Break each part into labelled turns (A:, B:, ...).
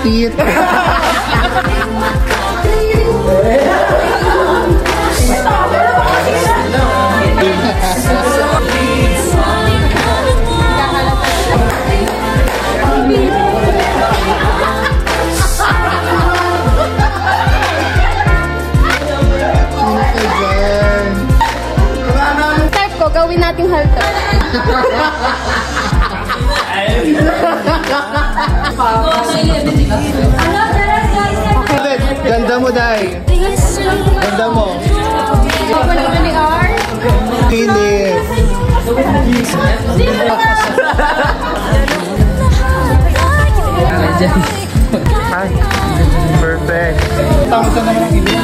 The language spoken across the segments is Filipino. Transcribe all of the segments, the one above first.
A: Pit.
B: Type ko, gawin nating halter.
A: Ganda mo, Day. Ganda mo. Kilit. Perfect. Tama sa naman ang ilit.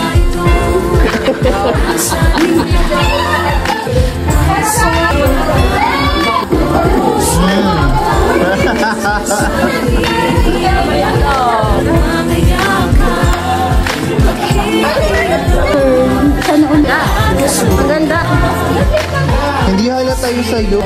B: Ang ganda.
A: Hindi halata yung sa'yo.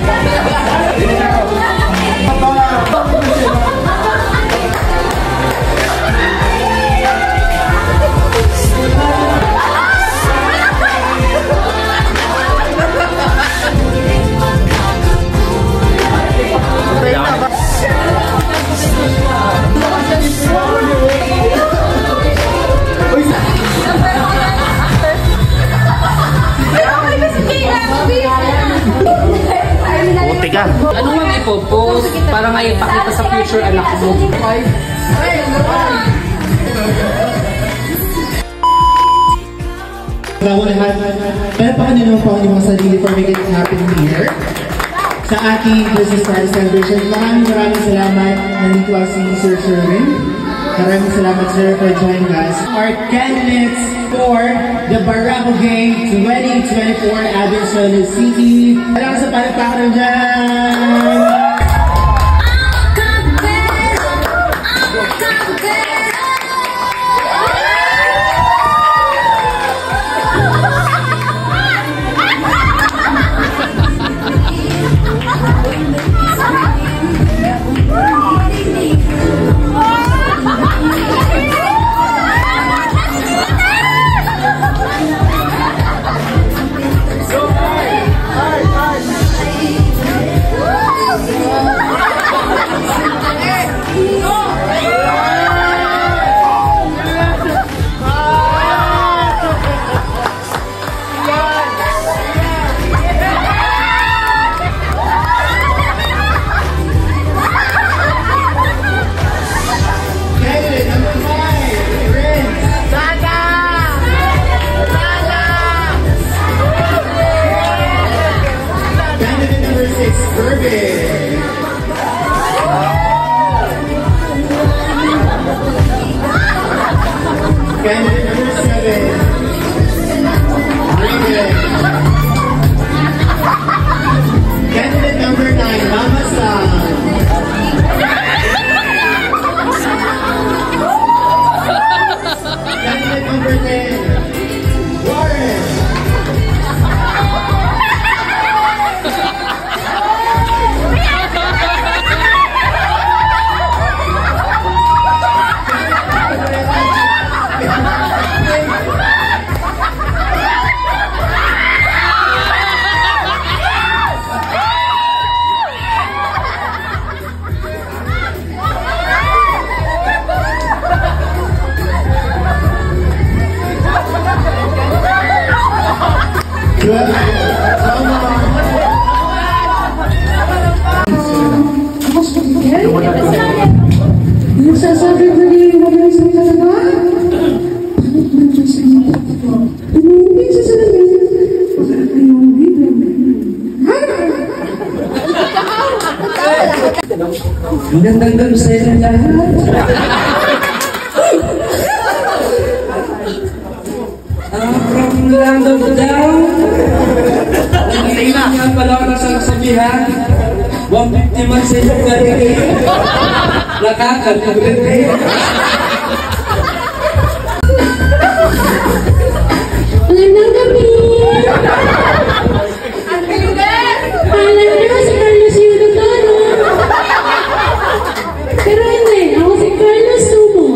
C: Ano man ipopost para nga ipakita sa future anak mo?
D: Pero pakanilang po ang inyong sarili for making it happen here sa ating Christmas party celebration. Maraming salamat. Nandito ang si Sir Sherwin. Maraming salamat, sir, for joining us. Our candidates for the Barako Game 2024 Abbotsford City. Salamat sa palakpakan dyan! Candidate number 7, Raven. Candidate number 9, Mama Sam. Candidate number 10, Warren.
E: Nagsasabi ko rin yung mga isang talaga? Hindi sa salamin. Ayong video.
C: Gandang-gandang sa ilang lahat. From the land of the down. Hindi nga pala ako nasa kasabihan. 150 man sa ilang galing. Lakakan ka rin.
E: Magandang gabi! Alam niyo si Carlos yung Dutano. Pero hindi, ako si Carlos Sumo.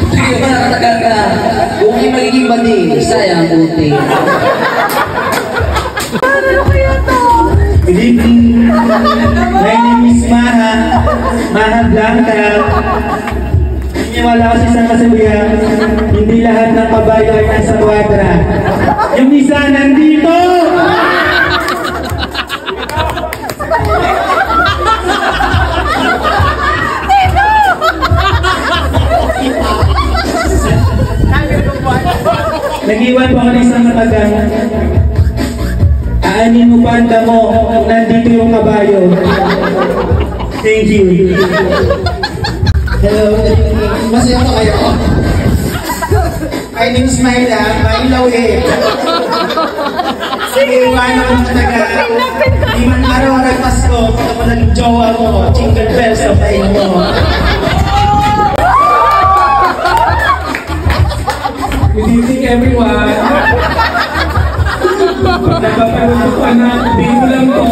C: Sige ba, nakatagal ka. Kung may magiging bati, sayang buti.
D: Good evening. My name is Maha. Maha Blanca. Wala kasi sa kasabihan, hindi lahat ng kabayo ay nasa kwadra. Yung isa nandito! Nag-iwan po ako ng isang matagang. Aanin mo pa ang damo, nandito yung kabayo. Thank you. Hello, masaya po kayo. My name is Myla, mailaw eh. Sige, iwanan ko na taga. Di man araw ng Pasko, kapag naging jowa mo, jingle bells sa pain mo.
C: Good evening everyone. Nagpapaluto pa na, bingo lang po.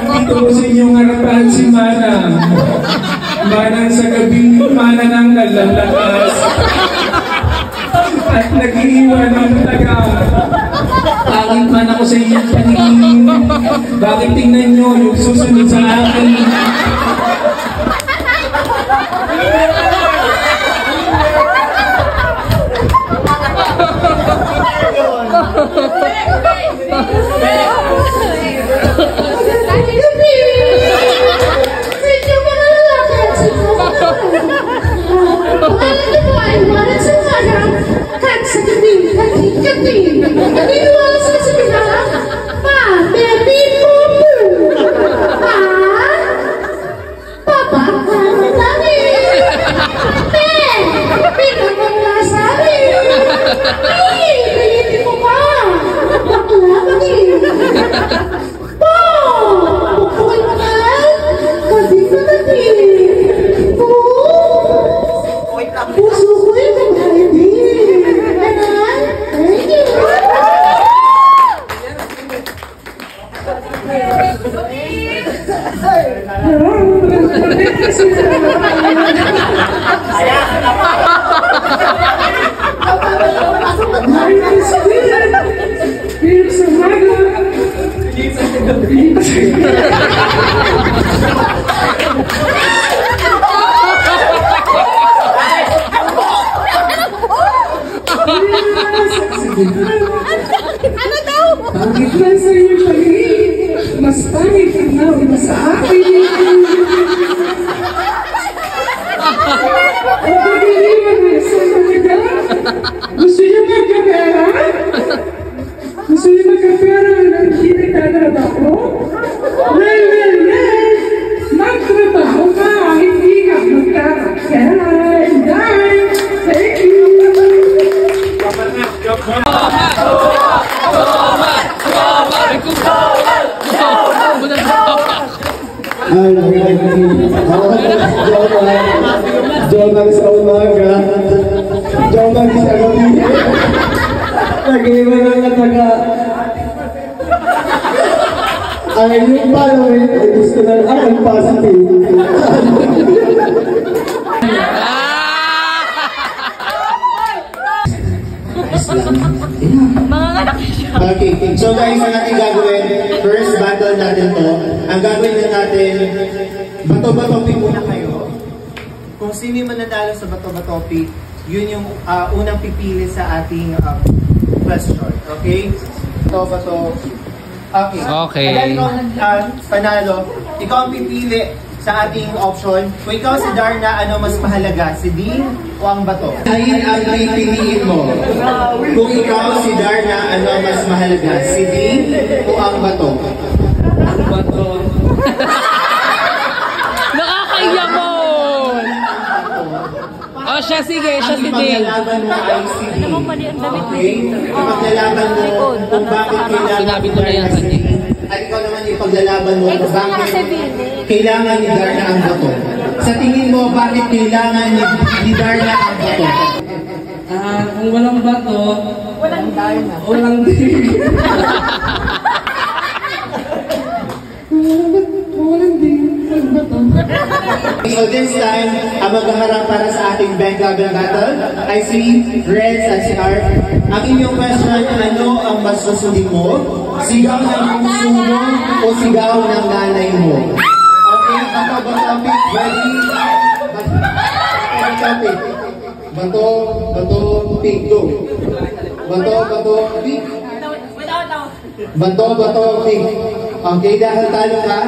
C: Dito po sa inyong harapan si Manang. Manang sa gabing mana ng kalalakas. At nag-iiwan ng taga. Pangit man ako sa inyong paningin. Bakit tingnan nyo yung susunod sa akin?
B: Ano daw?
E: Bakit lang sa iyo pagiging? Mas pangit ang nawin sa akin. Ang pagiging sa talaga? Gusto niyo magkapera? Gusto niyo magkapera ng hindi nagtatrabaho? Well, magtrabaho ka, hindi ka magkakapera. Thank you.
D: Joman sa umaga, Joman sa gabi, nag-iwan ang nataga. Ang inyong following ay gusto na ang positive. Okay, so guys, ang ating gagawin, first battle natin to. Ang gagawin na natin, bato-batopi muna kayo. Kung sino yung mananalo sa bato-batopi, yun yung unang pipili sa ating question. Okay? Bato-bato. Okay.
A: Okay.
D: And then, panalo, ikaw ang pipili sa ating option. Kung ikaw si Darna, ano mas mahalaga? Si Dean o ang bato? Ayun ang pipiliin mo. Kung ikaw si Darna, ano mas mahalaga? Si Dean o ang bato?
C: Ang bato.
A: Nakakaiyak mo! Oh, siya sige, siya si Dean.
D: Ang ipaglalaban mo ay si Dean. Okay? Ipaglalaban mo kung bakit kailangan
A: Sinabi ko na yan sa Dean.
D: At ikaw naman ipaglalaban mo kung bakit kailangan ni Darna ang bato. Sa tingin mo, bakit kailangan ni Darna ang bato?
C: Kung walang bato, walang Darna. Walang Dean.
D: So this time, ang maghaharap para sa ating bank level battle ay si Reds at si Arf. Ang inyong question, ano ang mas susundin mo? Sigaw ng puso mo o sigaw ng nanay mo? Okay, bato topic, ready? Topic. Bato, pick, go. Bato, pick. Bato, pick. Okay, dahil talo ka,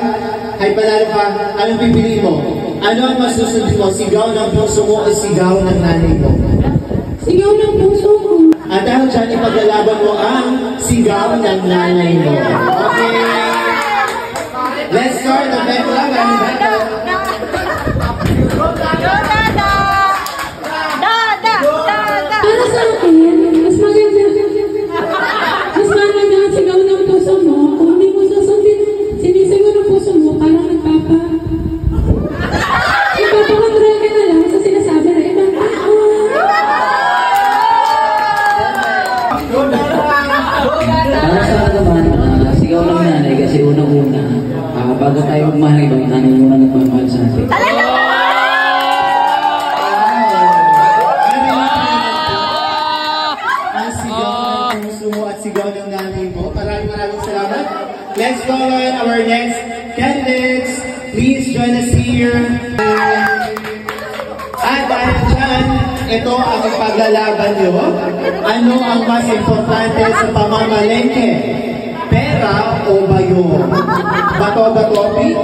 D: ay panalo ka, anong pipili mo? Ano ang masusundin mo? Sigaw ng puso mo o sigaw ng nanay mo?
E: Sigaw ng puso ko.
D: At dahil dyan, ipaglalaban mo ang sigaw ng nanay mo. Okay? Let's start the battle.
E: Para sa akin, mas maganda ang sigaw ng puso mo. Kung hindi mo susundin, sinisigaw ng puso mo, parang ipapakontrol ka na lang sa sinasabi ng ibang tao.
A: Para sa akin naman, sigaw ng nanay kasi unang-una, bago tayo magmahal ng ibang nanay muna nagmamahal sa atin.
D: Ang sigaw ng puso mo at sigaw ng nanay mo. Maraming salamat. Let's call on our next candidates. Please join us here. At dahil dyan, ito ang ipaglalaban nyo. Ano ang mas importante sa pamamalengke? Pera o bayo? Bato, pick.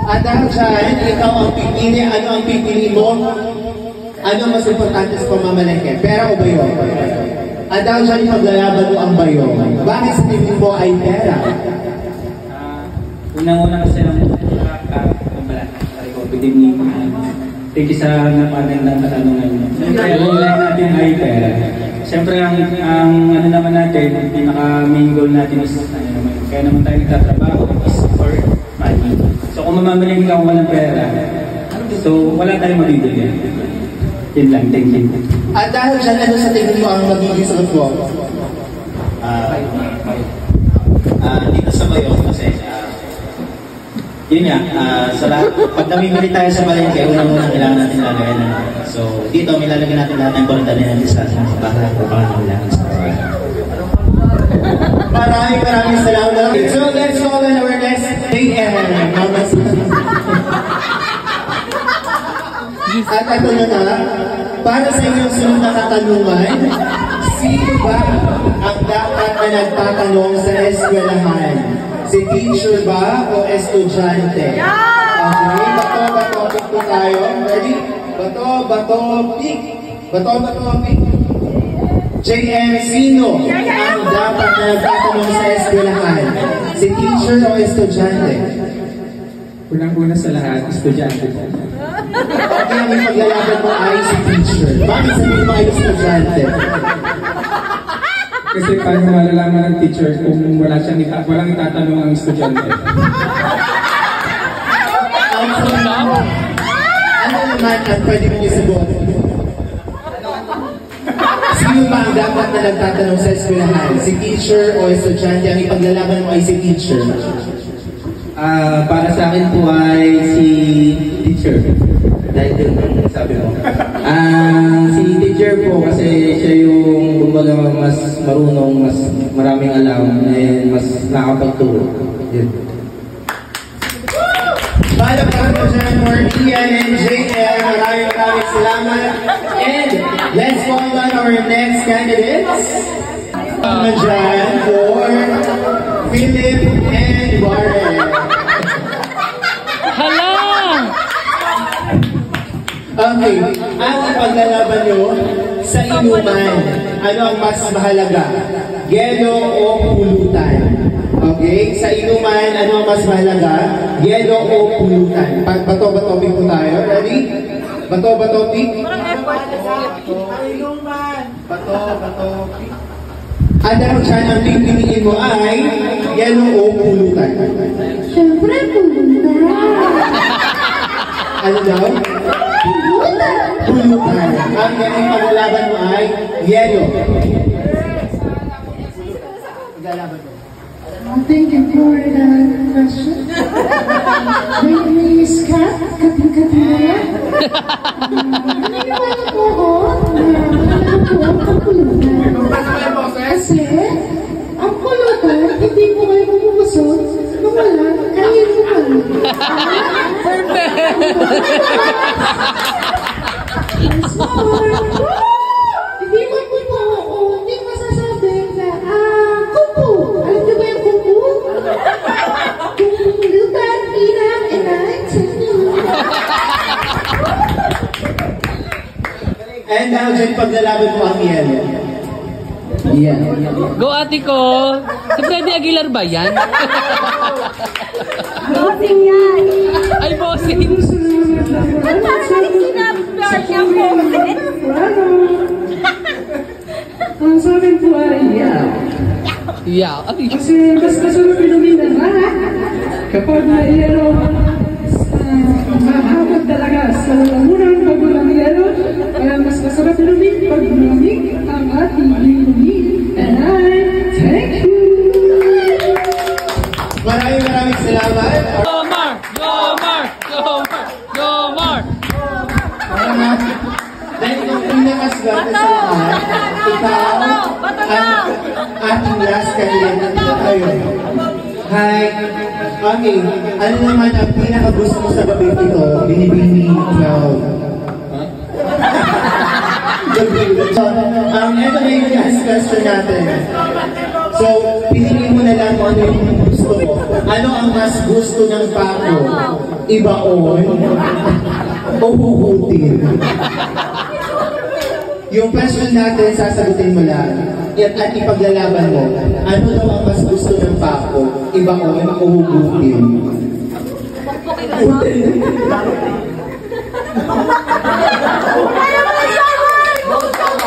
D: At dahil dyan, ikaw ang pipili. Ano ang pipili mo? Ano ang mas importante sa pamamalengke? Pera o bayo? At dahil dyan, ipaglalaban mo ang bayo. Bakit sa tingin mo ay pera?
C: Unang-una kasi ang good evening. Thank you sa napagandang katanungan mo. Siyempre, ang life natin ay pera. Siyempre, ang ano naman natin, pinaka-main goal natin is, kaya naman tayo nagtatrabaho is for money. So, kung mamamalingin ka kung walang pera, so, wala tayong mabibili. Yun lang, thank you.
D: At dahil dyan, ano sa tingin mo ang magiging sagot mo?
F: Dito sa bayo kasi yun nga, sa lahat, pag namimili tayo sa palengke, unang-unang kailangan natin lalagay na. So, dito, may lalagay natin lahat ng kontan natin sa ating mga bahay o baka kailangan sa bahay.
D: Maraming salamat. So, let's call on our next AM. At ito na, para sa inyong sunod na katanungan, sino ba ang dapat na nagtatanong sa eskwelahan? Si teacher ba o estudyante? Okay, bato, pick po tayo. Ready? Bato, pick. Pick. JM, sino ang dapat na nagtatanong sa eskwelahan? Si teacher o estudyante?
C: Unang-una sa lahat, estudyante po.
D: Okay, ang paglalaban mo ay si teacher. Bakit sabihin mo ay estudyante?
C: Kasi paano malalaman ng teacher kung walang itatanong ang estudyante?
D: Ano naman ang pwede mong isagot? Sino ba ang dapat na nagtatanong sa eskwelahan? Si teacher o estudyante? Ang ipaglalaban mo ay si teacher.
F: Para sa akin po ay si teacher. Dahil din sabi mo. Si teacher po kasi siya yung kumbaga mas marunong, mas maraming alam, and mas nakapagturo. Yun.
D: Palakpakan po dyan for Ian and JL. Maraming salamat. And let's call on our next candidates. Dyan for Philip and Warren.
A: Hala!
D: Okay, ang ipaglalaban nyo sa inuman, ano ang mas mahalaga? Yelo o pulutan? Okay, sa inuman, ano ang mas mahalaga? Yelo o pulutan? Bato, pick po tayo. Ready? Bato, pick. Bato, pick. At dahil dyan, ang pipiliin mo ay yelo o pulutan?
E: Siyempre, pulutan.
D: Ano daw? Pulutan. Ang paglalaban mo ay yelo. Paglalaban mo.
E: Thank you for the question. may skat, kating-kating na yan. Naniniwala po ako na po ang kulutan. Kasi, ang kulutan, hindi mo kayo mamumusot nung wala kahirupan.
G: Perfect!
E: Hindi mo po ako, hindi masasabi na, kupo. Alam niyo ba yung kupo? Kulutan, inang, inang,
D: And now, dyan paglalaban mo ang yelo.
A: Yeah.
G: Go ate ko! Si Freddy Aguilar ba yan?
B: Bossing yan.
G: Ay, bossing!
B: Ba't parang nag-sinap-star niya po?
E: Ang sa akin po ay,
G: Yeah. Ay,
E: kasi mas masarap inumin ang lahat. Kapag may yelo, mahabag talaga sa lamunang pagulang yelo. Kaya mas masarap inumin pag malamig ang ating inumin. And I thank you.
D: Maraming salamat.
G: Go Mark! Go Mark! Go Mark! Go Mark!
D: Dahil kung pinakaswerte sa lahat, ikaw ang ating last candidate na tayo. Hi. Okay. Ano naman ang pinakagusto mo sa gabi ito? Binibini proud. Ito na yung last question natin. So, pinili mo na lang kung ano yung gusto mo. Ano ang mas gusto ng Paco? Ibaon o huhutin? Yung question natin, sasagutin mo lang. At ipaglalaban mo. Ano daw ang mas gusto ng Paco? Ibaon o huhutin?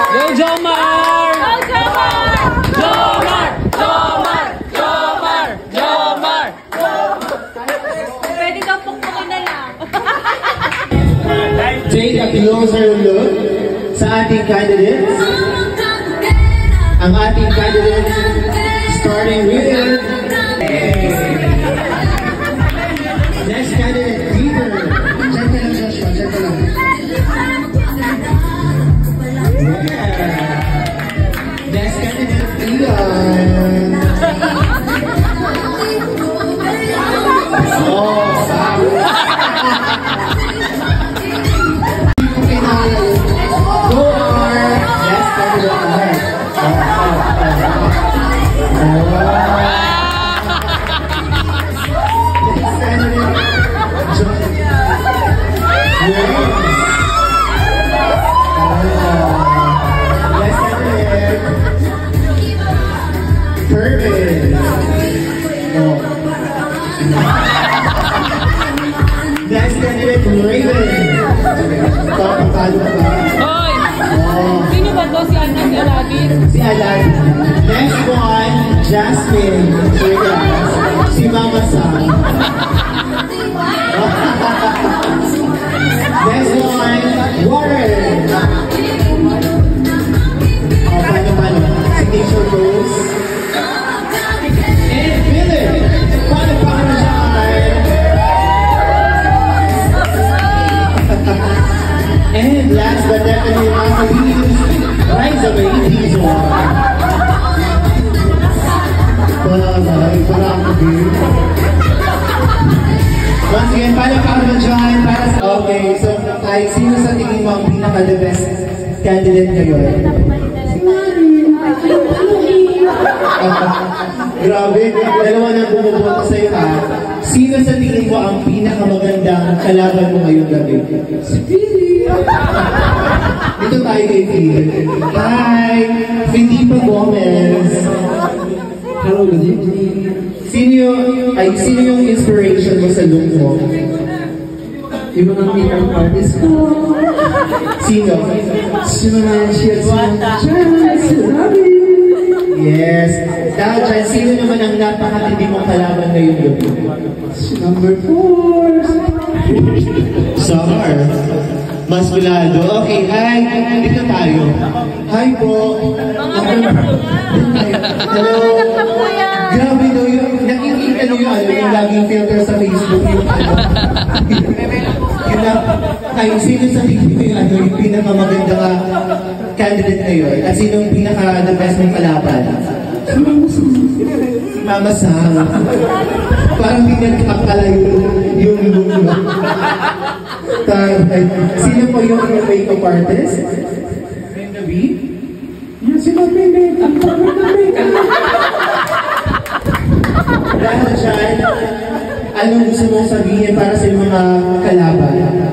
G: Go Jomar! Go Jomar! Jomar! Jomar! Jomar!
B: Pwede daw pukpukin na lang.
D: Take a closer look sa ating candidates. Ang ating candidates starting with next candidate, Peter. Check ka lang, Joshua. Check ka lang. Yeah. Next candidate, Leon. Oh, sorry. Okay na. Go R. Next candidate, Next candidate, Raven. Papapalo ka ba?
G: Hoy! Sino ba to? Si Anna, si Aladdin?
D: Si Aladdin. Next one, Jasmine. Si Mama Sam. Next one, Warren. Paano? Si Teacher Rose. And Philip. Paano siya? And last but definitely not least, Liza May Dizon. Once again, palakpakan mo dyan para sa... Okay, so kahit sino sa tingin mo ang pinaka-the best candidate ngayon? Grabe, dalawa na bumubuto sa'yo ha. Sino sa tingin mo ang pinakamagandang kalaban mo ngayong gabi? Si Pili! Dito tayo kay Pili. Hi! Filipa Gomez! Hello, good evening. Sino yung inspiration mo sa look mo?
A: Yung mga makeup artist ko.
D: Sino?
A: Sino na yan siya?
D: Yes. Dahil dyan, sino naman ang napakatindi mong kalaban ngayong gabi?
A: Number 4.
D: Summer. Maskulado. Okay, hi. Dito tayo. Hi po. Hello. Grabe daw yung nakikita niyo yung laging filter sa Facebook, yung ay, sino sa tingin mo yung pinakamaganda candidate ngayon? At sino yung pinaka-the best mong kalaban? Si Mama Sam. Parang hindi nakakala yung look mo. Sino po yung makeup artist? Brenda B? Yan, sino Brenda? Ang parang na makeup. Dahil dyan, anong gusto mong sabihin para sa mga kalaban?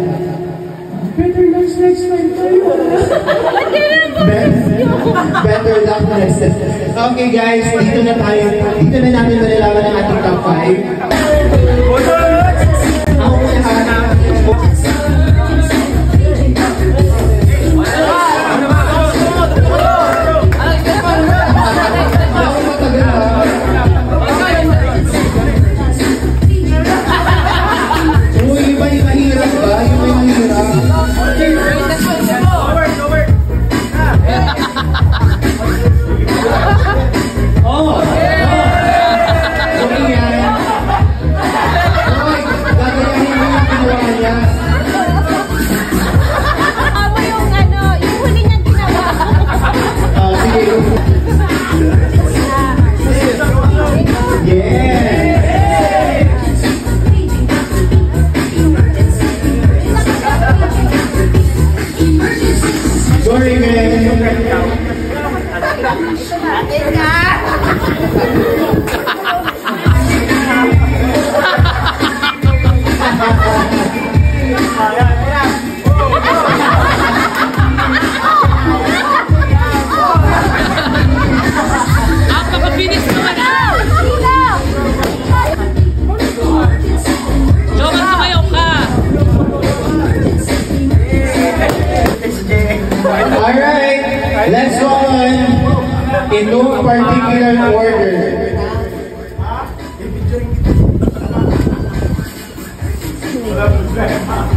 D: Better luck next time tayo. Better luck next time. Okay guys, dito na tayo. Dito na natin malalaman ang ating top 5. Ang una, let's go on in no particular order.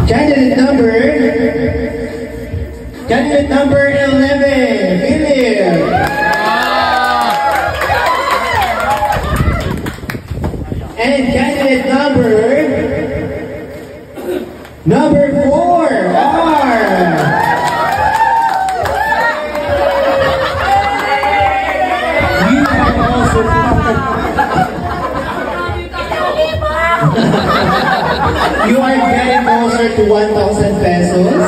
D: Candidate number 11, Philip. And candidate number 4, R. You are getting closer to 1,000 pesos.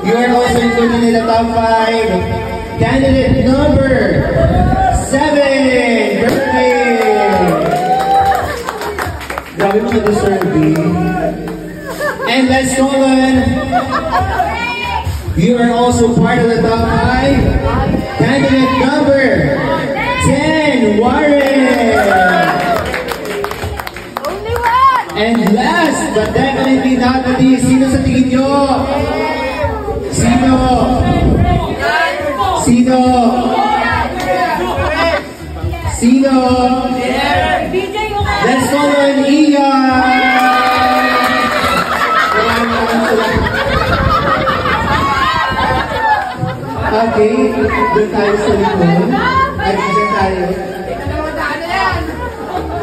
D: You are also included in the top 5. Candidate number 7, Bernie. Grabe mo deserving. And let's go on. You are also part of the top 5. Candidate number 10, Warren. And last but definitely not the least, sino sa tingin nyo? Sino? Let's go on, Ian! Okay, doon tayo sa likod. Ay, dyan tayo.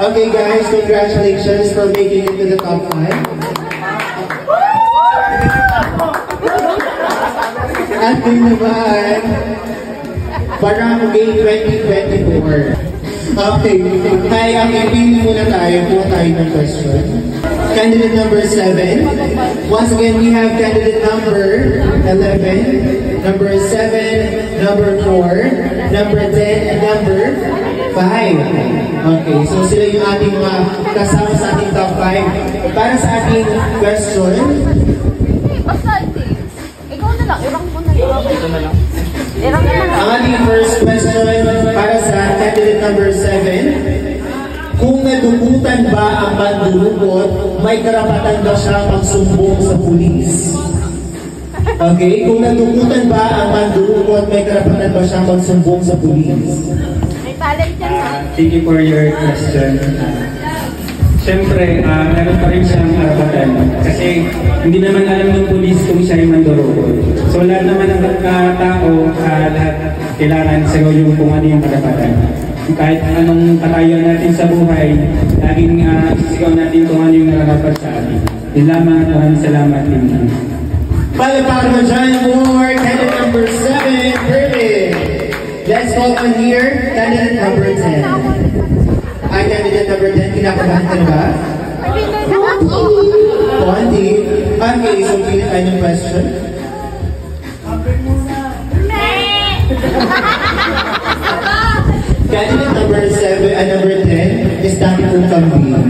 D: Okay guys, congratulations for making it to the top 5. At yun naman, Barangay 2024. Okay, pili muna tayo. Kuha tayo ng question. Candidate number 7. Once again, we have candidate number 11, number 7, number 4, number 10, and number 5. Okay, so sila yung ating mga kasama sa ating top 5. Para sa ating question.
B: Basta, ikaw na lang. Irang mo na lang. Ito na lang. Irang mo na lang.
D: Ang ating first question para sa candidate number 7. Kung nadukutan ba ang mandurukot, may karapatan ba siya magsumbong sa pulis? Okay, kung nadukutan ba ang mandurukot, may karapatan ba siya magsumbong sa pulis?
C: Thank you for your question. Siyempre, meron pa rin siyang karapatan. Kasi hindi naman alam ng pulis kung siya ay mandurukot. So lahat naman ng tao, lahat kailangan sa yung kung ano yung karapatan. Kahit anong katayan natin sa buhay, laging isisigaw natin kung ano yung nararapat sa atin. Yun lamang, maraming salamat din.
D: Palapakad mo dyan for candidate number 7, perfect. Let's call on here, candidate number 10. Ay, candidate number 10, kinakabahan ka na ba? Konti. Okay, so pili tayo ng question. Candidate number 7, number 10 is dati pong kambing.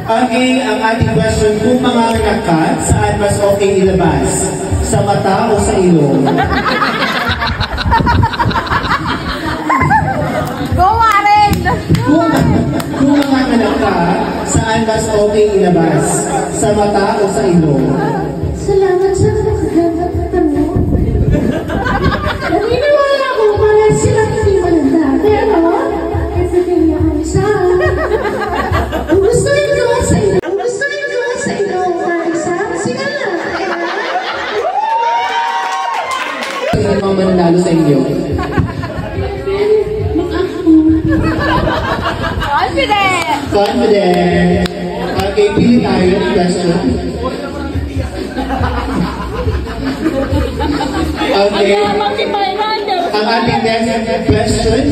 D: Okay, ang ating question, kung manganganak ka, saan mas okay ilabas? Sa mata o sa ilong?
B: Go, Aren!
D: Kung manganganak ka, saan mas okay ilabas? Sa mata o sa ilong?
E: Salamat sa magagandang tanong. Naniniwala ko para silang hindi maganda. Pero, kasi kanya ang isa. Kung gusto rin gawa sa ilo, para isa, sige na.
D: Sino ang mga mananalo sa inyo?
B: Confident!
D: Confident. Okay, pili tayo ng question. Okay. Ang ating next question.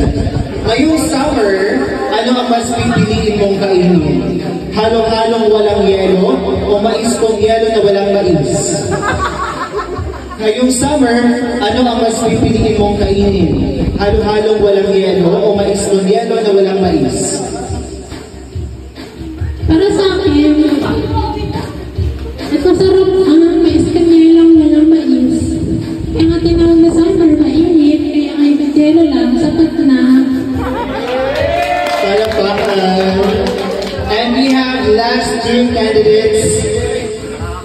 D: Ngayong summer, ano ang mas pipiliin mong kainin? Halong-halong walang yelo o mais kong yelo na walang mais? Ngayong summer, ano ang mas pipiliin mong kainin? Halong-halong walang yelo o mais kong yelo na walang mais?
E: Para sa akin, masarap ang mais kanya lang walang mais. Kaya nga tinawag na summer, mainit, kaya nga ibigelo lang, sapat na.
D: Palakpakan. And we have last two candidates.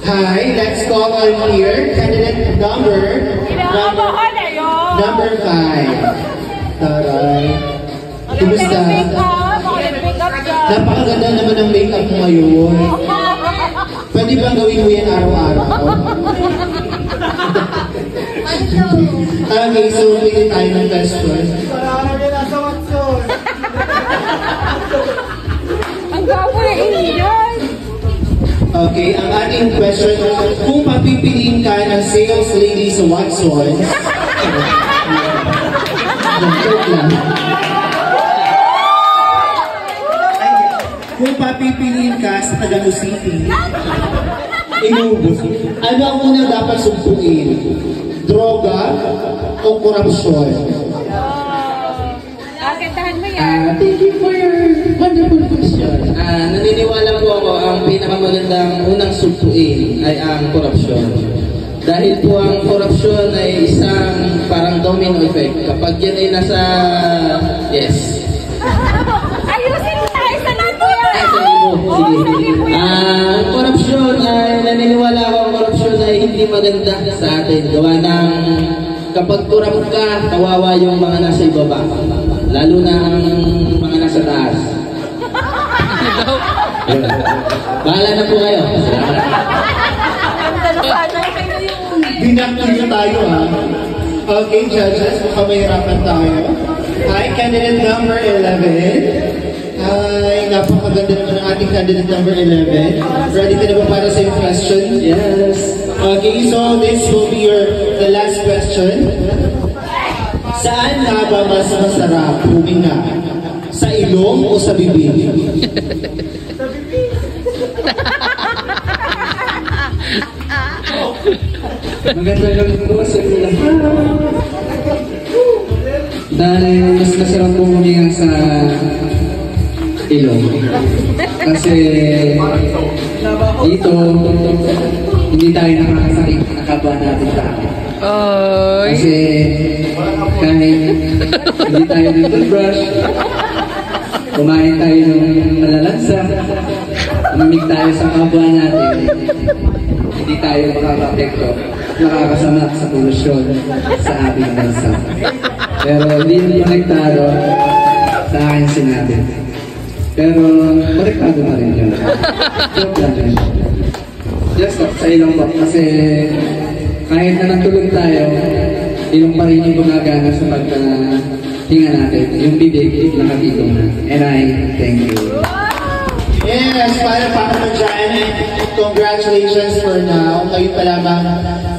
D: Hi, let's call on here. Candidate number 5. Taray. Kumusta? Napakaganda naman ang makeup mo ngayon. Pwede bang gawin mo yan araw-araw? Okay, so pili tayo ng question.
B: Ang gwapo na Indian!
D: Okay, ang ating question, kung papipiliin ka ng sales lady sa Watson, joke lang. Kung papipiliin ka sa Tagalog City, inubos. Ano ang unang dapat sumpuin? Droga o korupsyon?
B: Kagandahan mo yan.
D: Thank you for your wonderful question.
F: Naniniwala po ako ang pinakamagandang unang sumpuin ay ang korupsyon. Dahil po ang korupsyon ay isang parang domino effect. Kapag yan ay nasa... Yes.
B: Ayusin mo tayo sa nato yan!
F: Sige. Ang korupsyon ay naniniwala ako ang korupsyon ay hindi maganda sa atin. Gawa ng kapag korap ka, kawawa yung mga nasa ibaba. Lalo na ang mga nasa taas. Bahala na po kayo.
D: Binakti tayo ha. Okay, judges, mukhang mahirapan tayo. Hi, candidate number 11. Hi, napakaganda naman ang ating candidate number 11. Ready ka na ba para sa yung question?
F: Yes.
D: Okay, so this will be the last question. Saan nga ba mas masarap huminga? Sa ilong o sa bibig?
F: Magandang gabi po sa inyo lahat. Dahil mas masarap po huminga sa ilong. Kasi dito, hindi tayo nakakasakit na kaba natin tao. Kasi kahit hindi tayo nag-brush, kumain tayo ng malalansa, umimig tayo sa kaba natin, hindi tayo makaka-apekto, nakakasama sa polusyon sa ating bansa. Pero hindi konektado sa akin sinabi. Pero konektado pa rin yun. Joke lang yun. Just sa ilong po. Kasi kahit na natulog tayo, ilong pa rin yung gumagana sa
A: hinga natin. Yung bibig, nakatito na. And I thank you.
D: Yes, para naman dyan. Congratulations for now. Kayo pa lamang.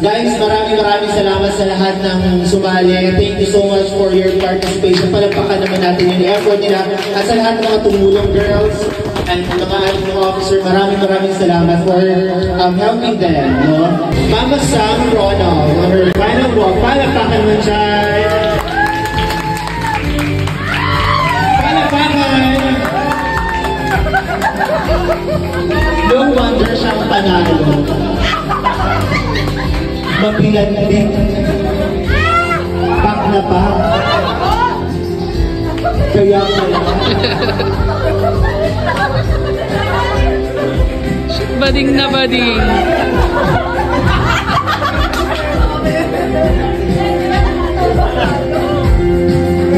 D: Guys, maraming salamat sa lahat ng sumali. Thank you so much for your participation. Palapakan naman natin yung effort nila. At sa lahat ng mga tumulong girls and mga ating officer, maraming salamat for helping them. No? Mama Sam Ronald, on her final walk. Palapakan naman dyan. Palapakan! No wonder siyang panalo. Mabilan din. Pak na pak. Kaya
G: Bading na bading.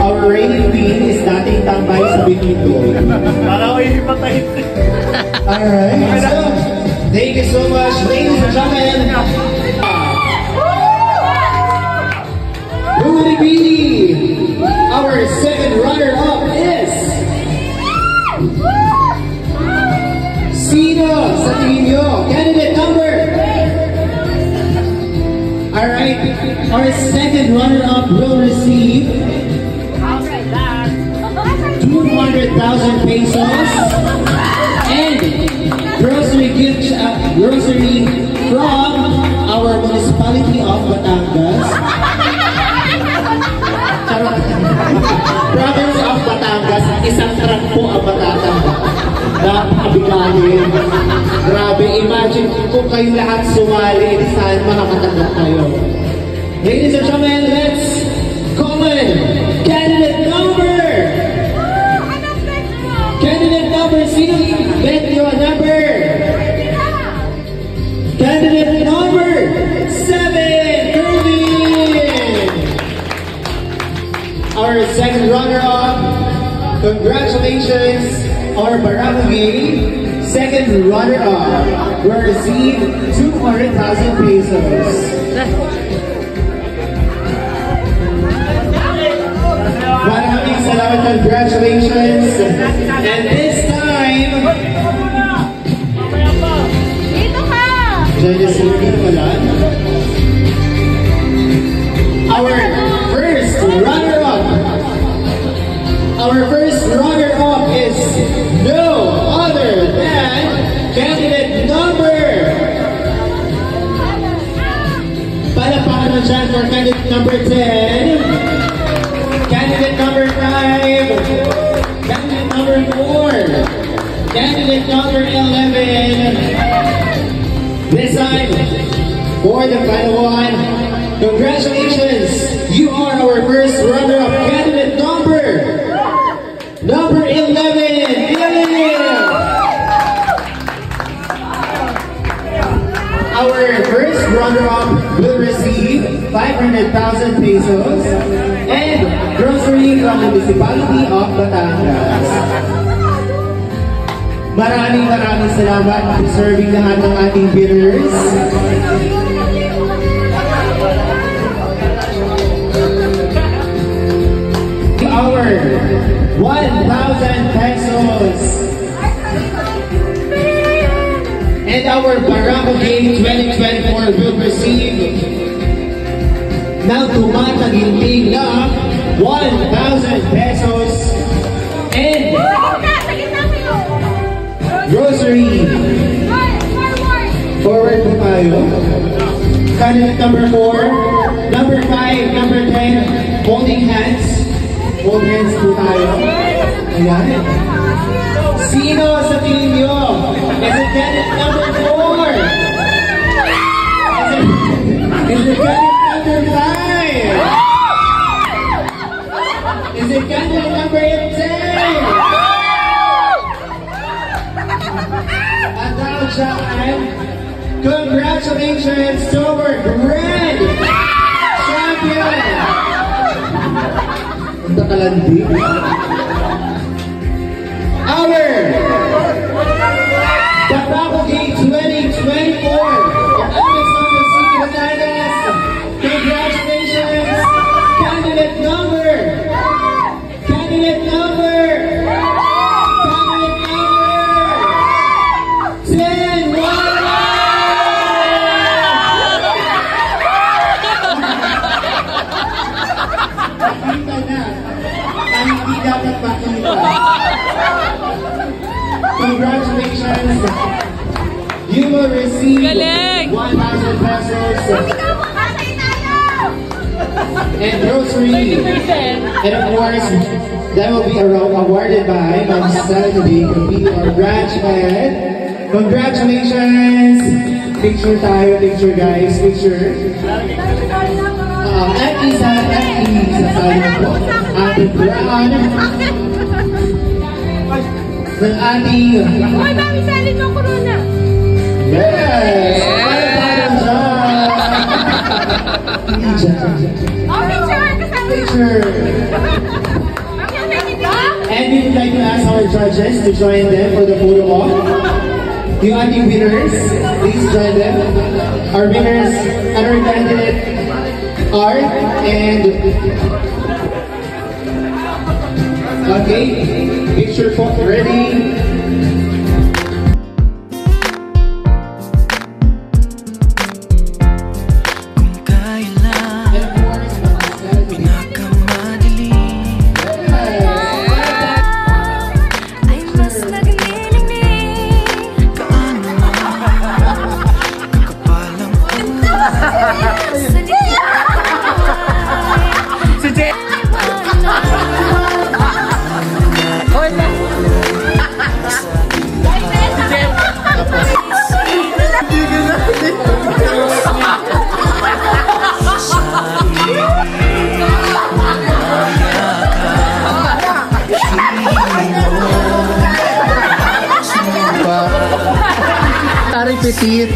D: our reigning queen is dating tambay sa Benito. Alright, so thank you so much, ladies and gentlemen. Who would it be? Our second runner-up is sino sa tingin nyo? Candidate number. Alright, our second runner-up will receive 200,000 pesos and grocery from our municipality of Batangas. Province of Batangas, isang truck po ang Batangas. Napakabigayin. Grabe, imagine kung kayong lahat sumali, saan makakatanggap kayo. Ladies and gentlemen, let's call in candidate number. Candidate number, sino bet nyo a number? Candidate number 7, Kervin! Our second runner-up, congratulations, our Barangay second runner-up will receive 200,000 pesos. Maraming salamat, congratulations. And this time, our first runner-up is no other than candidate number. Palapakan mo dyan for candidate number 10. Candidate number 5, candidate number 4, candidate number 11. This time, for the final one, congratulations! You are our first runner-up, candidate number 11. Our first runner-up will receive 500,000 pesos and grocery from the municipality of Batangas. Maraming salamat for serving lahat ng ating winners. Our 1,000 pesos and our Barangay 2024 will receive ng tumataginting na 1,000 pesos and grocery. Forward po tayo. Candidate number 4, number 5, number 10, holding hands. Hold hands po tayo. Ayan. Sino sa tingin nyo? Is it candidate number 4? Is it candidate number 5? Is it candidate number 10? At now, John, congratulations to our grand champion! Ang takalandi. Our Barangay 2024 Elements of the City of Batangas. Congratulations, candidate number Congratulations! You will receive
G: Galing!
D: 1,000 pesos and grocery. And of course, that will be awarded by Ma'am Saturday from our branch head. Congratulations! Picture tayo, picture guys, picture. At isa tayo po. Ating brown. Ng ating...
B: Hoy, mami, salin mo corona.
D: Yes!
B: Oh, picture! Kasama.
D: Picture. And we would like to ask our judges to join them for the photo walk. Yung ating winners, please join them. Our winners, our candidate, Art and... Okay, picture for ready. Tarik petit.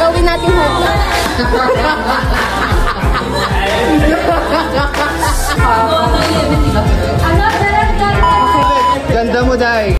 B: Gawin natin
D: Ganda mo, Day.